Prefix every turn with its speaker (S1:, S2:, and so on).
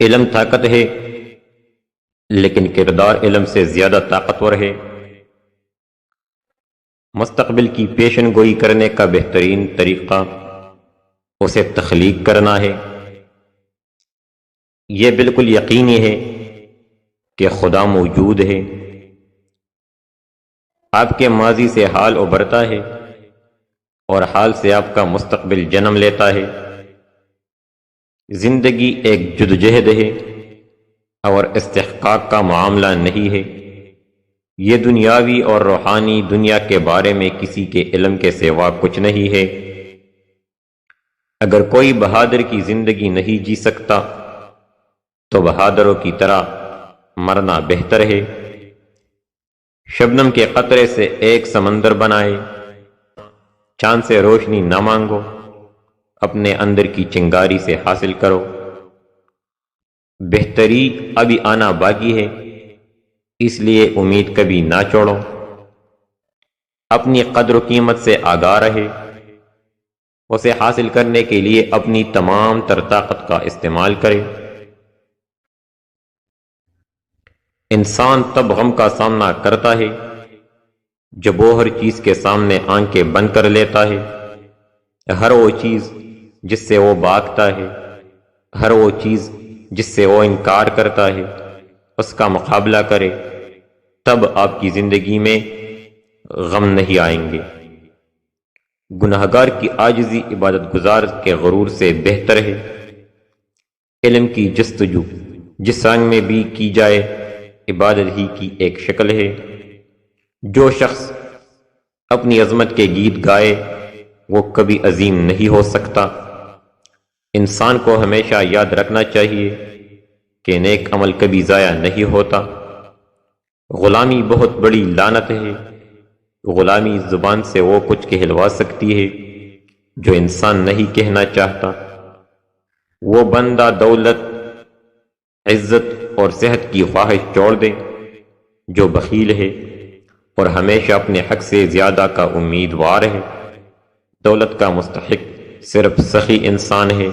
S1: علم طاقت ہے، لیکن کردار علم سے زیادہ طاقتور ہے۔ مستقبل کی پیشن گوئی کرنے کا بہترین طریقہ اسے تخلیق کرنا ہے۔ یہ بالکل یقینی ہے کہ خدا موجود ہے۔ آپ کے ماضی سے حال ابھرتا ہے اور حال سے آپ کا مستقبل جنم لیتا ہے۔ زندگی ایک جدوجہد ہے اور استحقاق کا معاملہ نہیں ہے۔ یہ دنیاوی اور روحانی دنیا کے بارے میں کسی کے علم کے سوا کچھ نہیں ہے۔ اگر کوئی بہادر کی زندگی نہیں جی سکتا تو بہادروں کی طرح مرنا بہتر ہے۔ شبنم کے قطرے سے ایک سمندر بنائے، چاند سے روشنی نہ مانگو، اپنے اندر کی چنگاری سے حاصل کرو۔ بہتری ابھی آنا باقی ہے، اس لیے امید کبھی نہ چھوڑو۔ اپنی قدر و قیمت سے آگاہ رہے، اسے حاصل کرنے کے لیے اپنی تمام تر طاقت کا استعمال کرے۔ انسان تب غم کا سامنا کرتا ہے جب وہ ہر چیز کے سامنے آنکھیں بند کر لیتا ہے۔ ہر وہ چیز جس سے وہ بھاگتا ہے، ہر وہ چیز جس سے وہ انکار کرتا ہے، اس کا مقابلہ کرے، تب آپ کی زندگی میں غم نہیں آئیں گے۔ گنہگار کی عاجزی عبادت گزار کے غرور سے بہتر ہے۔ علم کی جستجو جس رنگ میں بھی کی جائے عبادت ہی کی ایک شکل ہے۔ جو شخص اپنی عظمت کے گیت گائے وہ کبھی عظیم نہیں ہو سکتا۔ انسان کو ہمیشہ یاد رکھنا چاہیے کہ نیک عمل کبھی ضائع نہیں ہوتا۔ غلامی بہت بڑی لعنت ہے۔ غلامی زبان سے وہ کچھ کہلوا سکتی ہے جو انسان نہیں کہنا چاہتا۔ وہ بندہ دولت، عزت اور صحت کی خواہش چھوڑ دے جو بخیل ہے اور ہمیشہ اپنے حق سے زیادہ کا امیدوار ہے۔ دولت کا مستحق صرف سخی انسان ہے۔